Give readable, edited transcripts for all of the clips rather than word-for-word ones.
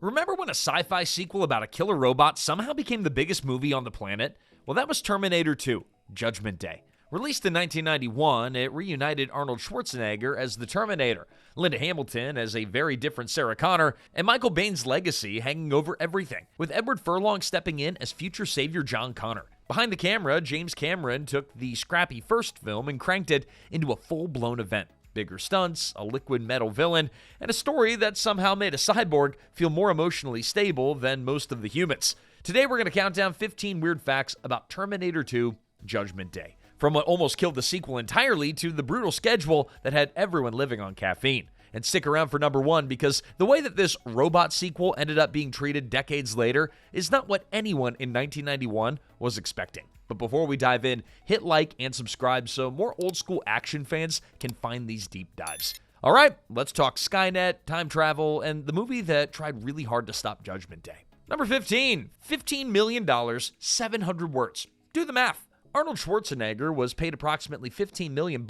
Remember when a sci-fi sequel about a killer robot somehow became the biggest movie on the planet? Well, that was Terminator 2, Judgment Day. Released in 1991, it reunited Arnold Schwarzenegger as the Terminator, Linda Hamilton as a very different Sarah Connor, and Michael Biehn's legacy hanging over everything, with Edward Furlong stepping in as future savior John Connor. Behind the camera, James Cameron took the scrappy first film and cranked it into a full-blown event. Bigger stunts, a liquid metal villain, and a story that somehow made a cyborg feel more emotionally stable than most of the humans. Today we're going to count down 15 weird facts about Terminator 2 Judgment Day. From what almost killed the sequel entirely to the brutal schedule that had everyone living on caffeine. And stick around for number one, because the way that this robot sequel ended up being treated decades later is not what anyone in 1991 was expecting. But before we dive in, hit like and subscribe so more old school action fans can find these deep dives. All right, let's talk Skynet, time travel, and the movie that tried really hard to stop Judgment Day. Number 15, $15 million, 700 words. Do the math. Arnold Schwarzenegger was paid approximately $15 million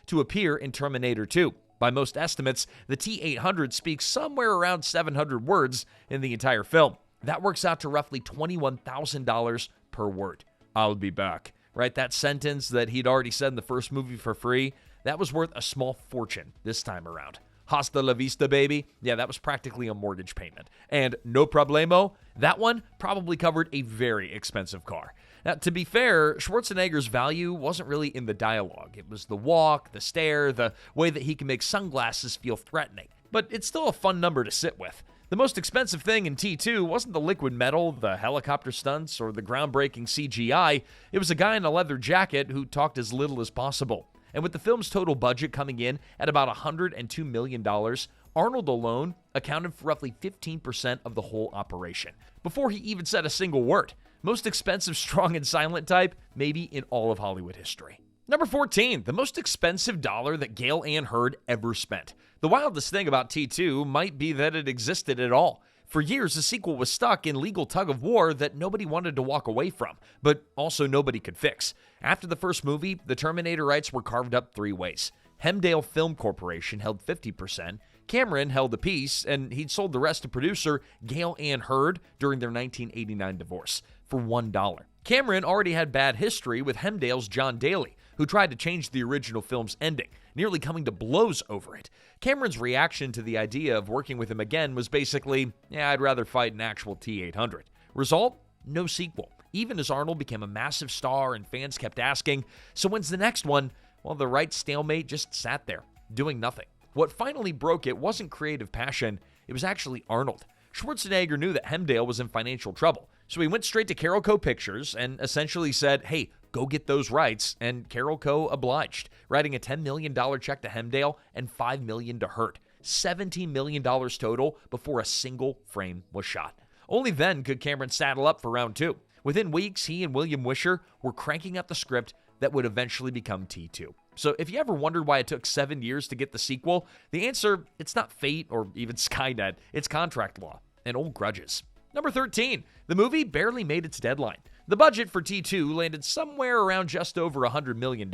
to appear in Terminator 2. By most estimates, the T-800 speaks somewhere around 700 words in the entire film. That works out to roughly $21,000 per word. I'll be back. Right, that sentence that he'd already said in the first movie for free, that was worth a small fortune this time around. Hasta la vista, baby. Yeah, that was practically a mortgage payment. And no problemo, that one probably covered a very expensive car. Now, to be fair, Schwarzenegger's value wasn't really in the dialogue. It was the walk, the stare, the way that he can make sunglasses feel threatening. But it's still a fun number to sit with. The most expensive thing in T2 wasn't the liquid metal, the helicopter stunts, or the groundbreaking CGI. It was a guy in a leather jacket who talked as little as possible. And with the film's total budget coming in at about $102 million, Arnold alone accounted for roughly 15% of the whole operation, before he even said a single word. Most expensive strong and silent type, maybe in all of Hollywood history. Number 14, the most expensive dollar that Gale and Hurd ever spent. The wildest thing about T2 might be that it existed at all. For years, the sequel was stuck in legal tug-of-war that nobody wanted to walk away from, but also nobody could fix. After the first movie, the Terminator rights were carved up three ways. Hemdale Film Corporation held 50%, Cameron held a piece, and he'd sold the rest to producer Gale and Hurd during their 1989 divorce for $1. Cameron already had bad history with Hemdale's John Daly, who tried to change the original film's ending, nearly coming to blows over it. Cameron's reaction to the idea of working with him again was basically, I'd rather fight an actual T-800. Result? No sequel. Even as Arnold became a massive star and fans kept asking, so when's the next one? Well, the right stalemate just sat there, doing nothing. What finally broke it wasn't creative passion, it was actually Arnold. Schwarzenegger knew that Hemdale was in financial trouble, so he went straight to Carol Co. Pictures and essentially said, hey, go get those rights, and Carol Co. obliged, writing a $10 million check to Hemdale and $5 million to Hurd. $17 million total before a single frame was shot. Only then could Cameron saddle up for round two. Within weeks, he and William Wisher were cranking out the script that would eventually become T2. So if you ever wondered why it took 7 years to get the sequel, the answer, it's not fate or even Skynet, it's contract law and old grudges. Number 13, the movie barely made its deadline. The budget for T2 landed somewhere around just over $100 million,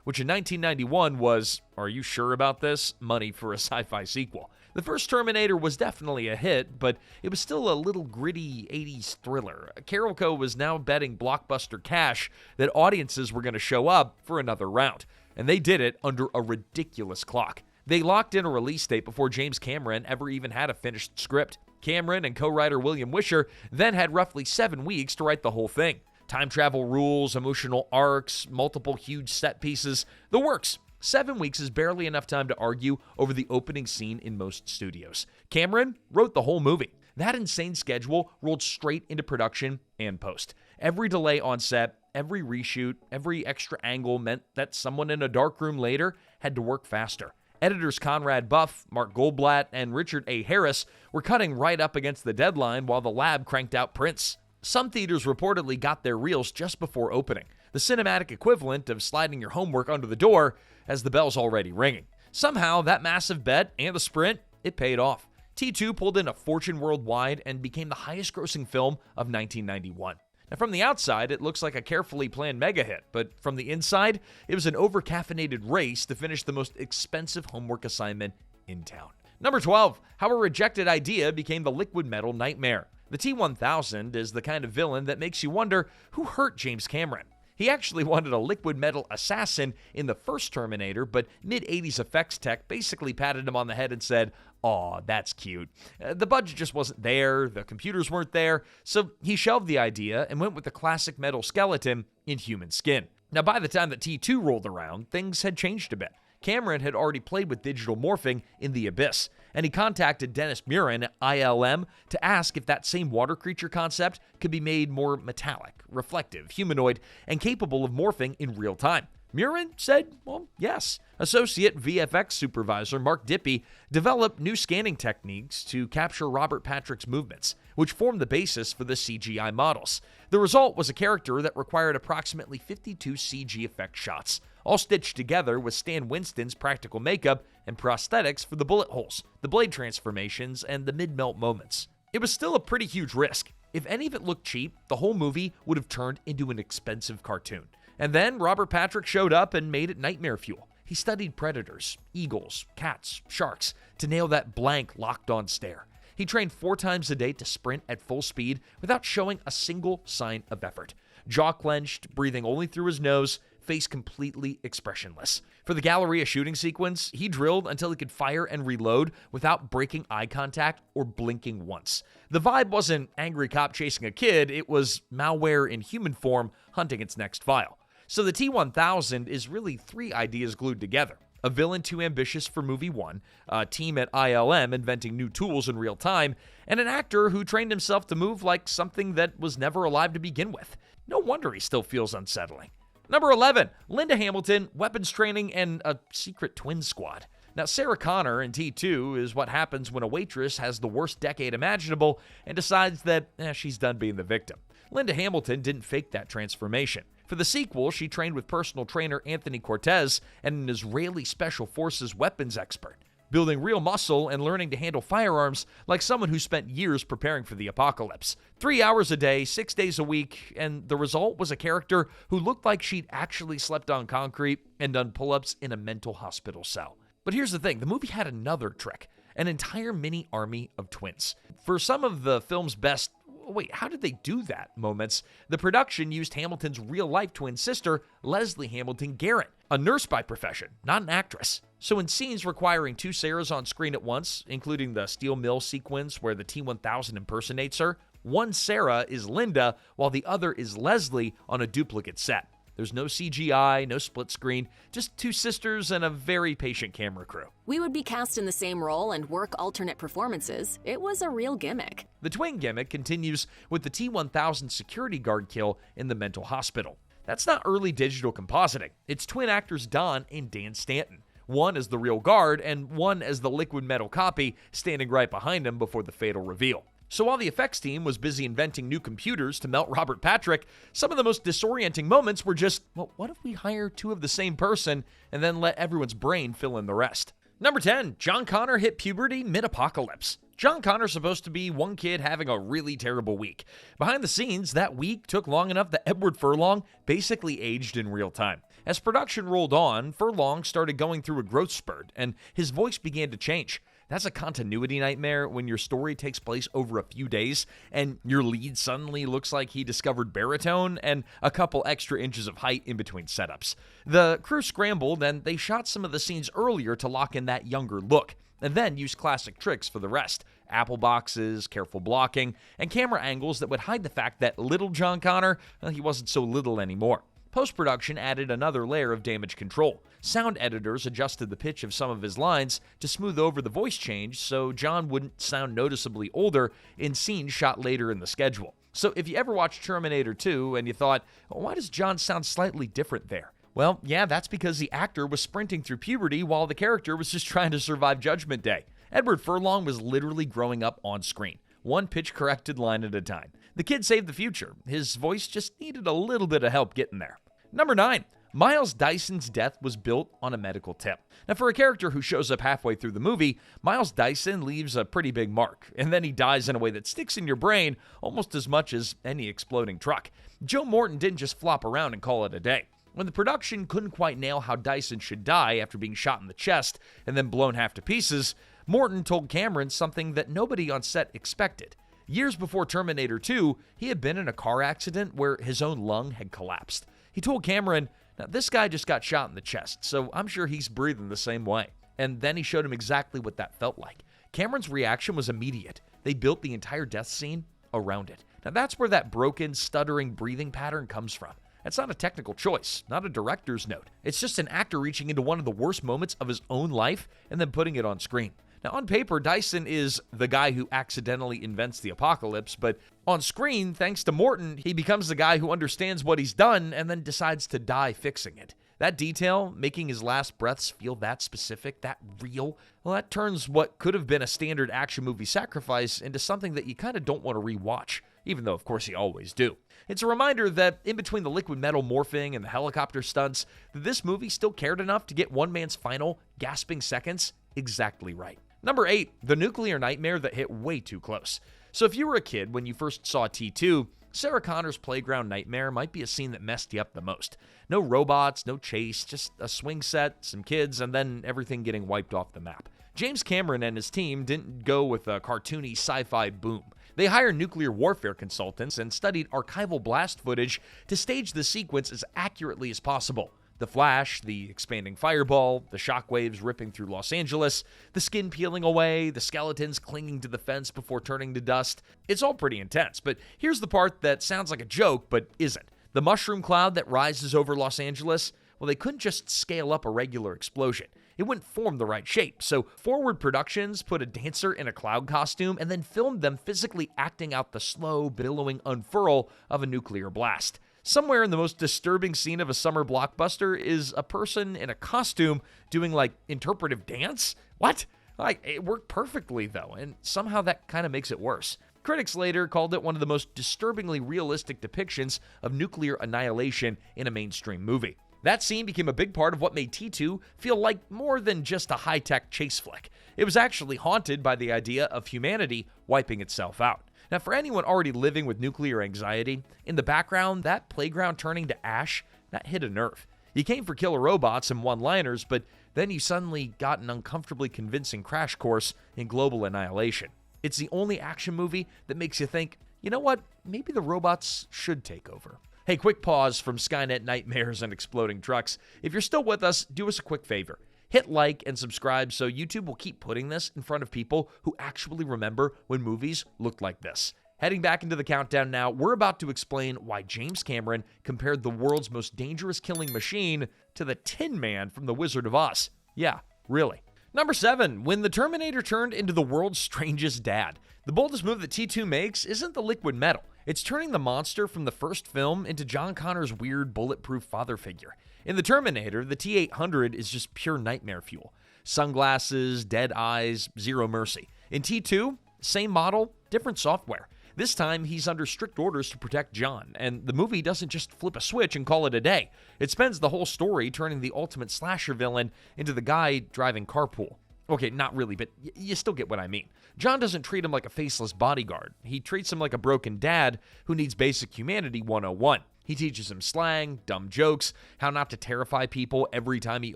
which in 1991 was, are you sure about this, money for a sci-fi sequel. The first Terminator was definitely a hit, but it was still a little gritty 80s thriller. Carol Co. was now betting blockbuster cash that audiences were going to show up for another round, and they did it under a ridiculous clock. They locked in a release date before James Cameron ever even had a finished script. Cameron and co-writer William Wisher then had roughly 7 weeks to write the whole thing. Time travel rules, emotional arcs, multiple huge set pieces, the works. 7 weeks is barely enough time to argue over the opening scene in most studios. Cameron wrote the whole movie. That insane schedule rolled straight into production and post. Every delay on set, every reshoot, every extra angle meant that someone in a dark room later had to work faster. Editors Conrad Buff, Mark Goldblatt, and Richard A. Harris were cutting right up against the deadline while the lab cranked out prints. Some theaters reportedly got their reels just before opening, the cinematic equivalent of sliding your homework under the door as the bell's already ringing. Somehow, that massive bet and the sprint, it paid off. T2 pulled in a fortune worldwide and became the highest-grossing film of 1991. Now, from the outside, it looks like a carefully planned mega hit, but from the inside, it was an over-caffeinated race to finish the most expensive homework assignment in town. Number 12, how a rejected idea became the liquid metal nightmare. The T-1000 is the kind of villain that makes you wonder who hurt James Cameron. He actually wanted a liquid metal assassin in the first Terminator, but mid-80s effects tech basically patted him on the head and said, "Aw, that's cute." The budget just wasn't there, the computers weren't there, so he shelved the idea and went with the classic metal skeleton in human skin. Now, by the time that T2 rolled around, things had changed a bit. Cameron had already played with digital morphing in The Abyss, and he contacted Dennis Muren at ILM to ask if that same water creature concept could be made more metallic, reflective, humanoid, and capable of morphing in real time. Muren said, well, yes. Associate VFX supervisor Mark Dippy developed new scanning techniques to capture Robert Patrick's movements, which formed the basis for the CGI models. The result was a character that required approximately 52 CG effect shots, all stitched together with Stan Winston's practical makeup and prosthetics for the bullet holes, the blade transformations, and the mid-melt moments. It was still a pretty huge risk. If any of it looked cheap, the whole movie would have turned into an expensive cartoon. And then Robert Patrick showed up and made it nightmare fuel. He studied predators, eagles, cats, sharks, to nail that blank, locked-on stare. He trained 4 times a day to sprint at full speed without showing a single sign of effort. Jaw clenched, breathing only through his nose, face completely expressionless. For the Galleria shooting sequence, he drilled until he could fire and reload without breaking eye contact or blinking once. The vibe wasn't angry cop chasing a kid, it was malware in human form hunting its next file. So the T-1000 is really 3 ideas glued together. A villain too ambitious for movie 1, a team at ILM inventing new tools in real time, and an actor who trained himself to move like something that was never alive to begin with. No wonder he still feels unsettling. Number 11, Linda Hamilton, weapons training, and a secret twin squad. Now, Sarah Connor in T2 is what happens when a waitress has the worst decade imaginable and decides that she's done being the victim. Linda Hamilton didn't fake that transformation. For the sequel, she trained with personal trainer Anthony Cortez and an Israeli Special Forces weapons expert, building real muscle and learning to handle firearms like someone who spent years preparing for the apocalypse. 3 hours a day, 6 days a week, and the result was a character who looked like she'd actually slept on concrete and done pull-ups in a mental hospital cell. But here's the thing, the movie had another trick, an entire mini army of twins. For some of the film's best wait, how did they do that moments, the production used Hamilton's real-life twin sister, Leslie Hamilton Garrett, a nurse by profession, not an actress. So in scenes requiring 2 Sarahs on screen at once, including the steel mill sequence where the T-1000 impersonates her, one Sarah is Linda, while the other is Leslie on a duplicate set. There's no CGI, no split screen, just 2 sisters and a very patient camera crew. We would be cast in the same role and work alternate performances. It was a real gimmick. The twin gimmick continues with the T-1000 security guard kill in the mental hospital. That's not early digital compositing. It's twin actors Don and Dan Stanton. One as the real guard and one as the liquid metal copy standing right behind him before the fatal reveal. So while the effects team was busy inventing new computers to melt Robert Patrick, some of the most disorienting moments were just, well, what if we hire 2 of the same person and then let everyone's brain fill in the rest? Number 10, John Connor hit puberty mid-apocalypse. John Connor's supposed to be one kid having a really terrible week. Behind the scenes, that week took long enough that Edward Furlong basically aged in real time. As production rolled on, Furlong started going through a growth spurt, and his voice began to change. That's a continuity nightmare when your story takes place over a few days and your lead suddenly looks like he discovered baritone and a couple extra inches of height in between setups. The crew scrambled and they shot some of the scenes earlier to lock in that younger look, and then used classic tricks for the rest. Apple boxes, careful blocking, and camera angles that would hide the fact that little John Connor, he wasn't so little anymore. Post-production added another layer of damage control. Sound editors adjusted the pitch of some of his lines to smooth over the voice change so John wouldn't sound noticeably older in scenes shot later in the schedule. So if you ever watched Terminator 2 and you thought, why does John sound slightly different there? Well, yeah, that's because the actor was sprinting through puberty while the character was just trying to survive Judgment Day. Edward Furlong was literally growing up on screen, one pitch-corrected line at a time. The kid saved the future. His voice just needed a little bit of help getting there. Number 9. Miles Dyson's death was built on a medical tip. Now, for a character who shows up halfway through the movie, Miles Dyson leaves a pretty big mark, and then he dies in a way that sticks in your brain almost as much as any exploding truck. Joe Morton didn't just flop around and call it a day. When the production couldn't quite nail how Dyson should die after being shot in the chest and then blown half to pieces, Morton told Cameron something that nobody on set expected. Years before Terminator 2, he had been in a car accident where his own lung had collapsed. He told Cameron, "Now, this guy just got shot in the chest, so I'm sure he's breathing the same way." And then he showed him exactly what that felt like. Cameron's reaction was immediate. They built the entire death scene around it. Now, that's where that broken, stuttering breathing pattern comes from. That's not a technical choice, not a director's note. It's just an actor reaching into one of the worst moments of his own life and then putting it on screen. Now, on paper, Dyson is the guy who accidentally invents the apocalypse, but on screen, thanks to Morton, he becomes the guy who understands what he's done and then decides to die fixing it. That detail, making his last breaths feel that specific, that real, well, that turns what could have been a standard action movie sacrifice into something that you kind of don't want to rewatch, even though, of course, you always do. It's a reminder that in between the liquid metal morphing and the helicopter stunts, that this movie still cared enough to get one man's final, gasping seconds exactly right. Number 8, the nuclear nightmare that hit way too close. So if you were a kid when you first saw T2, Sarah Connor's playground nightmare might be a scene that messed you up the most. No robots, no chase, just a swing set, some kids, and then everything getting wiped off the map. James Cameron and his team didn't go with a cartoony sci-fi boom. They hired nuclear warfare consultants and studied archival blast footage to stage the sequence as accurately as possible. The flash, the expanding fireball, the shockwaves ripping through Los Angeles, the skin peeling away, the skeletons clinging to the fence before turning to dust. It's all pretty intense, but here's the part that sounds like a joke but isn't. The mushroom cloud that rises over Los Angeles, well, they couldn't just scale up a regular explosion. It wouldn't form the right shape, so Forward Productions put a dancer in a cloud costume and then filmed them physically acting out the slow, billowing unfurl of a nuclear blast. Somewhere in the most disturbing scene of a summer blockbuster is a person in a costume doing, interpretive dance? What? It worked perfectly, though, and somehow that kind of makes it worse. Critics later called it one of the most disturbingly realistic depictions of nuclear annihilation in a mainstream movie. That scene became a big part of what made T2 feel like more than just a high-tech chase flick. It was actually haunted by the idea of humanity wiping itself out. Now, for anyone already living with nuclear anxiety, in the background, that playground turning to ash, that hit a nerve. You came for killer robots and one-liners, but then you suddenly got an uncomfortably convincing crash course in global annihilation. It's the only action movie that makes you think, you know what, maybe the robots should take over. Hey, quick pause from Skynet nightmares and exploding trucks. If you're still with us, do us a quick favor. Hit like and subscribe so YouTube will keep putting this in front of people who actually remember when movies looked like this. Heading back into the countdown now, we're about to explain why James Cameron compared the world's most dangerous killing machine to the Tin Man from The Wizard of Oz. Yeah, really. Number 7, when the Terminator turned into the world's strangest dad. The boldest move that T2 makes isn't the liquid metal. It's turning the monster from the first film into John Connor's weird bulletproof father figure. In The Terminator, the T-800 is just pure nightmare fuel. Sunglasses, dead eyes, zero mercy. In T2, same model, different software. This time, he's under strict orders to protect John, and the movie doesn't just flip a switch and call it a day. It spends the whole story turning the ultimate slasher villain into the guy driving carpool. Okay, not really, but you still get what I mean. John doesn't treat him like a faceless bodyguard. He treats him like a broken dad who needs basic humanity 101. He teaches him slang, dumb jokes, how not to terrify people every time he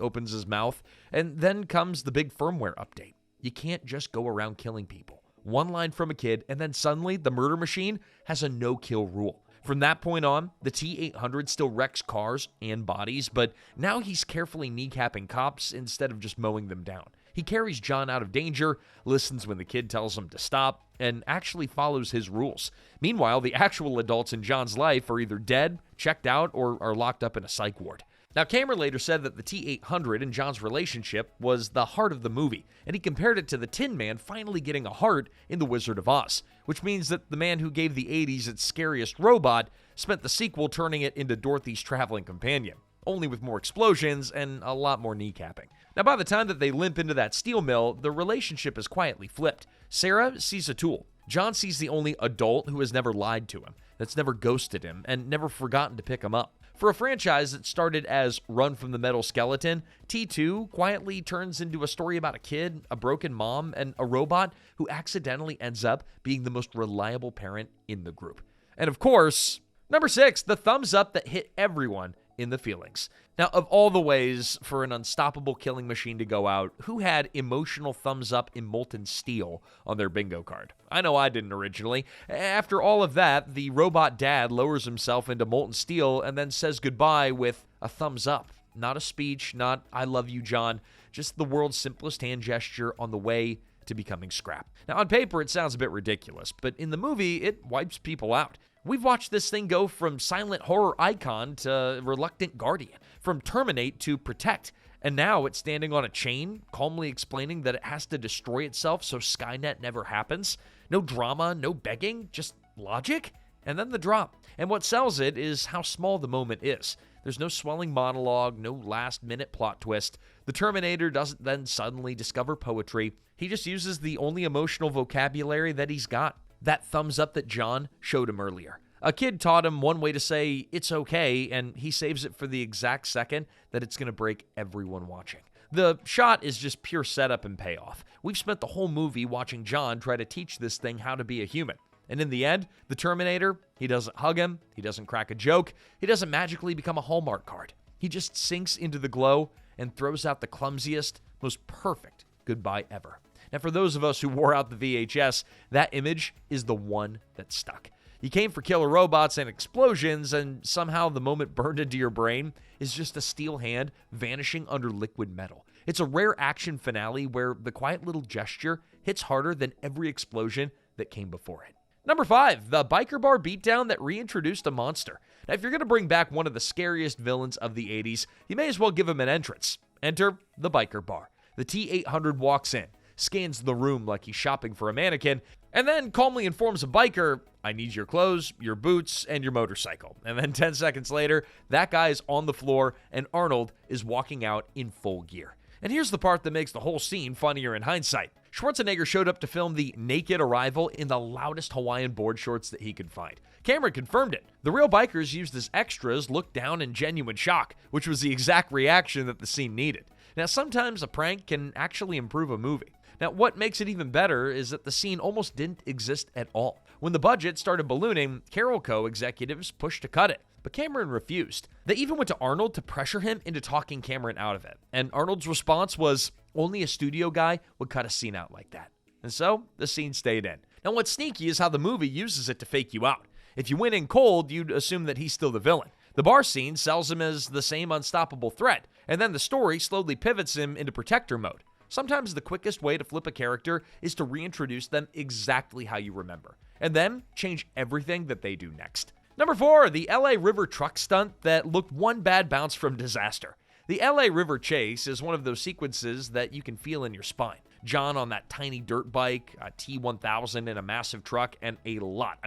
opens his mouth, and then comes the big firmware update. You can't just go around killing people. One line from a kid, and then suddenly the murder machine has a no-kill rule. From that point on, the T-800 still wrecks cars and bodies, but now he's carefully kneecapping cops instead of just mowing them down. He carries John out of danger, listens when the kid tells him to stop, and actually follows his rules. Meanwhile, the actual adults in John's life are either dead, checked out, or are locked up in a psych ward. Now, Kramer later said that the T-800 and John's relationship was the heart of the movie, and he compared it to the Tin Man finally getting a heart in The Wizard of Oz, which means that the man who gave the 80s its scariest robot spent the sequel turning it into Dorothy's traveling companion, only with more explosions and a lot more kneecapping. Now, by the time that they limp into that steel mill, the relationship is quietly flipped. Sarah sees a tool. John sees the only adult who has never lied to him, that's never ghosted him, and never forgotten to pick him up. For a franchise that started as Run from the Metal Skeleton, T2 quietly turns into a story about a kid, a broken mom, and a robot who accidentally ends up being the most reliable parent in the group. And of course, number 6, the thumbs up that hit everyone in the feelings. Now, of all the ways for an unstoppable killing machine to go out, who had emotional thumbs up in molten steel on their bingo card? I know I didn't originally. After all of that, the robot dad lowers himself into molten steel and then says goodbye with a thumbs up. Not a speech, not "I love you, John," just the world's simplest hand gesture on the way to becoming scrap. Now, on paper, it sounds a bit ridiculous, but in the movie, it wipes people out. We've watched this thing go from silent horror icon to reluctant guardian, from terminate to protect, and now it's standing on a chain, calmly explaining that it has to destroy itself so Skynet never happens. No drama, no begging, just logic, and then the drop. And what sells it is how small the moment is. There's no swelling monologue, no last-minute plot twist. The Terminator doesn't then suddenly discover poetry. He just uses the only emotional vocabulary that he's got. That thumbs up that John showed him earlier. A kid taught him one way to say, "It's okay," and he saves it for the exact second that it's going to break everyone watching. The shot is just pure setup and payoff. We've spent the whole movie watching John try to teach this thing how to be a human. And in the end, the Terminator, he doesn't hug him, he doesn't crack a joke, he doesn't magically become a Hallmark card. He just sinks into the glow and throws out the clumsiest, most perfect goodbye ever. Now, for those of us who wore out the VHS, that image is the one that stuck. You came for killer robots and explosions, and somehow the moment burned into your brain is just a steel hand vanishing under liquid metal. It's a rare action finale where the quiet little gesture hits harder than every explosion that came before it. Number 5, the biker bar beatdown that reintroduced a monster. Now, if you're going to bring back one of the scariest villains of the 80s, you may as well give him an entrance. Enter the biker bar. The T-800 walks in, scans the room like he's shopping for a mannequin, and then calmly informs a biker, "I need your clothes, your boots, and your motorcycle." And then 10 seconds later, that guy is on the floor, and Arnold is walking out in full gear. And here's the part that makes the whole scene funnier in hindsight. Schwarzenegger showed up to film the naked arrival in the loudest Hawaiian board shorts that he could find. Cameron confirmed it. The real bikers used as extras looked down in genuine shock, which was the exact reaction that the scene needed. Now, sometimes a prank can actually improve a movie. Now, what makes it even better is that the scene almost didn't exist at all. When the budget started ballooning, Carol Co. executives pushed to cut it, but Cameron refused. They even went to Arnold to pressure him into talking Cameron out of it, and Arnold's response was, only a studio guy would cut a scene out like that. And so, the scene stayed in. Now, what's sneaky is how the movie uses it to fake you out. If you went in cold, you'd assume that he's still the villain. The bar scene sells him as the same unstoppable threat, and then the story slowly pivots him into protector mode. Sometimes the quickest way to flip a character is to reintroduce them exactly how you remember, and then change everything that they do next. Number 4, the LA River truck stunt that looked one bad bounce from disaster. The LA River chase is one of those sequences that you can feel in your spine. John on that tiny dirt bike, a T-1000 in a massive truck, and a lot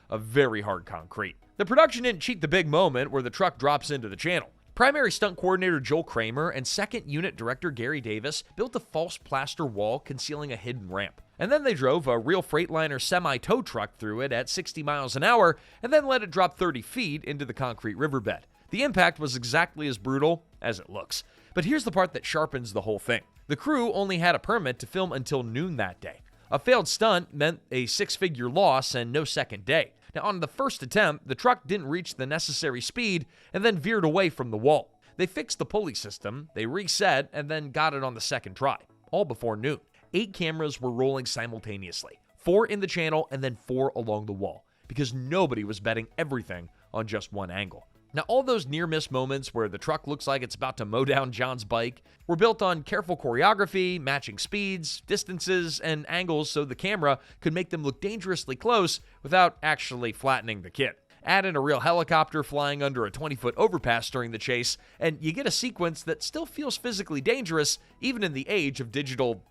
of very hard concrete. The production didn't cheat the big moment where the truck drops into the channel. Primary stunt coordinator Joel Kramer and second unit director Gary Davis built a false plaster wall concealing a hidden ramp. And then they drove a real Freightliner semi-tow truck through it at 60 miles an hour and then let it drop 30 feet into the concrete riverbed. The impact was exactly as brutal as it looks. But here's the part that sharpens the whole thing. The crew only had a permit to film until noon that day. A failed stunt meant a 6-figure loss and no second day. Now, on the first attempt, the truck didn't reach the necessary speed and then veered away from the wall. They fixed the pulley system, they reset, and then got it on the second try, all before noon. 8 cameras were rolling simultaneously, 4 in the channel and then 4 along the wall, because nobody was betting everything on just one angle. Now, all those near-miss moments where the truck looks like it's about to mow down John's bike were built on careful choreography, matching speeds, distances, and angles so the camera could make them look dangerously close without actually flattening the kid. Add in a real helicopter flying under a 20-foot overpass during the chase, and you get a sequence that still feels physically dangerous, even in the age of digital,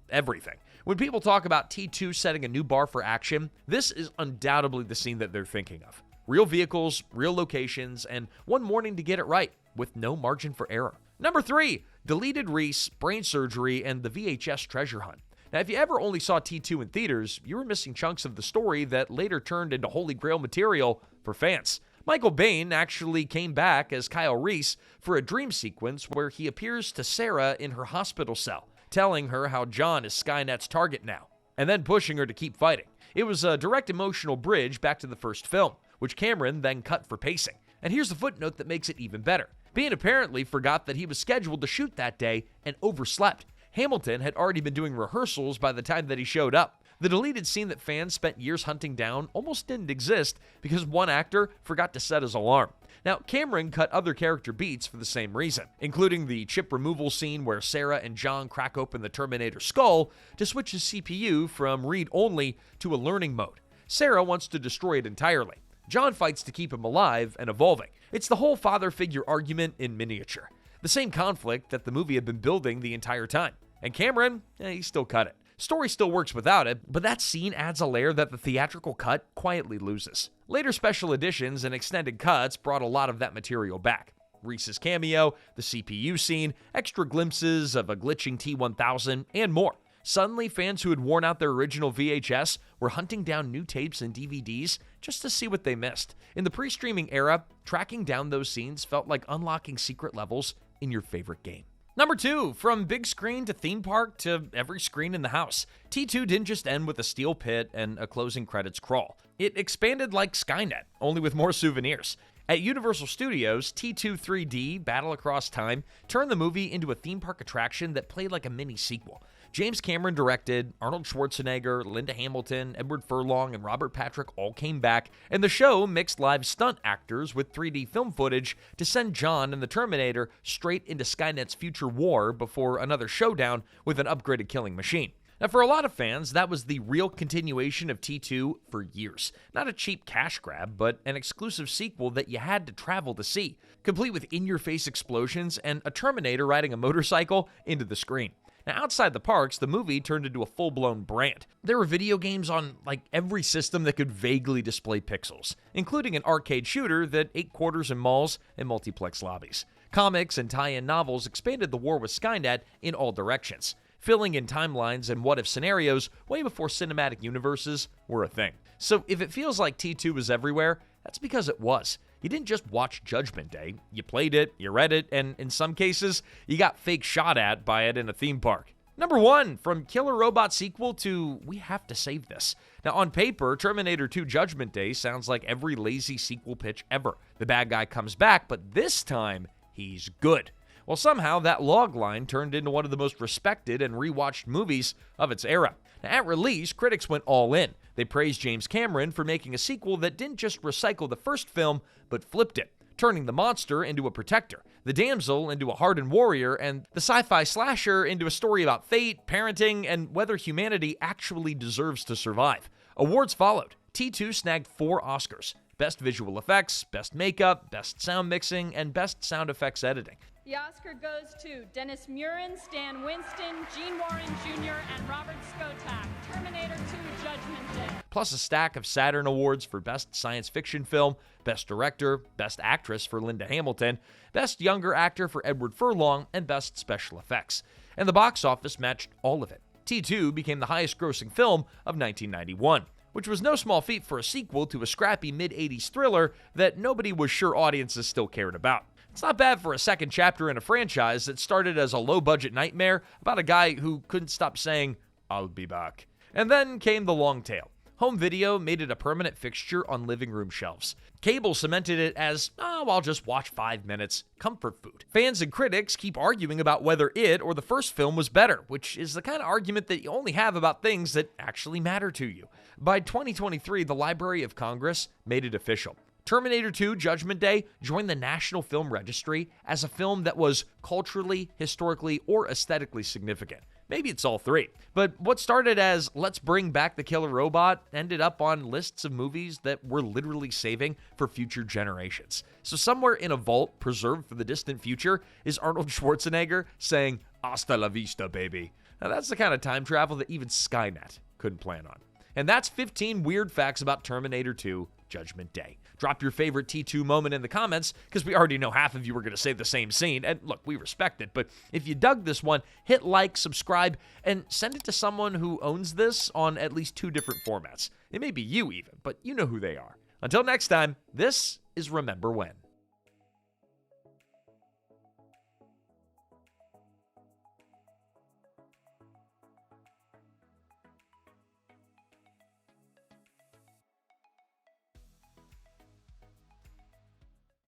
everything. When people talk about T2 setting a new bar for action, this is undoubtedly the scene that they're thinking of. Real vehicles, real locations, and one morning to get it right, with no margin for error. Number 3, deleted Reese, brain surgery, and the VHS treasure hunt. Now, if you ever only saw T2 in theaters, you were missing chunks of the story that later turned into Holy Grail material for fans. Michael Biehn actually came back as Kyle Reese for a dream sequence where he appears to Sarah in her hospital cell, telling her how John is Skynet's target now, and then pushing her to keep fighting. It was a direct emotional bridge back to the first film, which Cameron then cut for pacing. And here's the footnote that makes it even better. Biehn apparently forgot that he was scheduled to shoot that day and overslept. Hamilton had already been doing rehearsals by the time that he showed up. The deleted scene that fans spent years hunting down almost didn't exist because one actor forgot to set his alarm. Now, Cameron cut other character beats for the same reason, including the chip removal scene where Sarah and John crack open the Terminator's skull to switch his CPU from read-only to a learning mode. Sarah wants to destroy it entirely. John fights to keep him alive and evolving. It's the whole father figure argument in miniature. The same conflict that the movie had been building the entire time. And Cameron, he still cut it. Story still works without it, but that scene adds a layer that the theatrical cut quietly loses. Later special editions and extended cuts brought a lot of that material back. Reese's cameo, the CPU scene, extra glimpses of a glitching T-1000, and more. Suddenly, fans who had worn out their original VHS were hunting down new tapes and DVDs just to see what they missed. In the pre-streaming era, tracking down those scenes felt like unlocking secret levels in your favorite game. Number 2, from big screen to theme park to every screen in the house, T2 didn't just end with a steel pit and a closing credits crawl. It expanded like Skynet, only with more souvenirs. At Universal Studios, T2 3D Battle Across Time turned the movie into a theme park attraction that played like a mini sequel. James Cameron directed, Arnold Schwarzenegger, Linda Hamilton, Edward Furlong, and Robert Patrick all came back, and the show mixed live stunt actors with 3D film footage to send John and the Terminator straight into Skynet's future war before another showdown with an upgraded killing machine. Now, for a lot of fans, that was the real continuation of T2 for years. Not a cheap cash grab, but an exclusive sequel that you had to travel to see, complete with in-your-face explosions and a Terminator riding a motorcycle into the screen. Now, outside the parks, the movie turned into a full-blown brand. There were video games on, every system that could vaguely display pixels, including an arcade shooter that ate quarters in malls and multiplex lobbies. Comics and tie-in novels expanded the war with Skynet in all directions, filling in timelines and what-if scenarios way before cinematic universes were a thing. So if it feels like T2 was everywhere, that's because it was. You didn't just watch Judgment Day, you played it, you read it, and in some cases, you got fake shot at by it in a theme park. Number 1, from killer robot sequel to we have to save this. Now, on paper, Terminator 2 Judgment Day sounds like every lazy sequel pitch ever. The bad guy comes back, but this time, he's good. Well, somehow that log line turned into one of the most respected and rewatched movies of its era. Now, at release, critics went all in. They praised James Cameron for making a sequel that didn't just recycle the first film, but flipped it, turning the monster into a protector, the damsel into a hardened warrior, and the sci-fi slasher into a story about fate, parenting, and whether humanity actually deserves to survive. Awards followed. T2 snagged 4 Oscars: Best Visual Effects, Best Makeup, Best Sound Mixing, and Best Sound Effects Editing. The Oscar goes to Dennis Murin, Stan Winston, Gene Warren Jr., and Robert Skotak. Terminator 2 Judgment Day. Plus a stack of Saturn Awards for Best Science Fiction Film, Best Director, Best Actress for Linda Hamilton, Best Younger Actor for Edward Furlong, and Best Special Effects. And the box office matched all of it. T2 became the highest-grossing film of 1991. Which was no small feat for a sequel to a scrappy mid-80s thriller that nobody was sure audiences still cared about. It's not bad for a second chapter in a franchise that started as a low-budget nightmare about a guy who couldn't stop saying, "I'll be back." And then came the long tail. Home video made it a permanent fixture on living room shelves. Cable cemented it as, I'll just watch 5 minutes, comfort food. Fans and critics keep arguing about whether it or the first film was better, which is the kind of argument that you only have about things that actually matter to you. By 2023, the Library of Congress made it official. Terminator 2 Judgment Day joined the National Film Registry as a film that was culturally, historically, or aesthetically significant. Maybe it's all three. But what started as let's bring back the killer robot ended up on lists of movies that we're literally saving for future generations. So somewhere in a vault preserved for the distant future is Arnold Schwarzenegger saying, "Hasta la vista, baby." Now that's the kind of time travel that even Skynet couldn't plan on. And that's 15 weird facts about Terminator 2 Judgment Day. Drop your favorite T2 moment in the comments, because we already know half of you are going to say the same scene. And look, we respect it, but if you dug this one, hit like, subscribe, and send it to someone who owns this on at least 2 different formats. It may be you even, but you know who they are. Until next time, this is Remember When.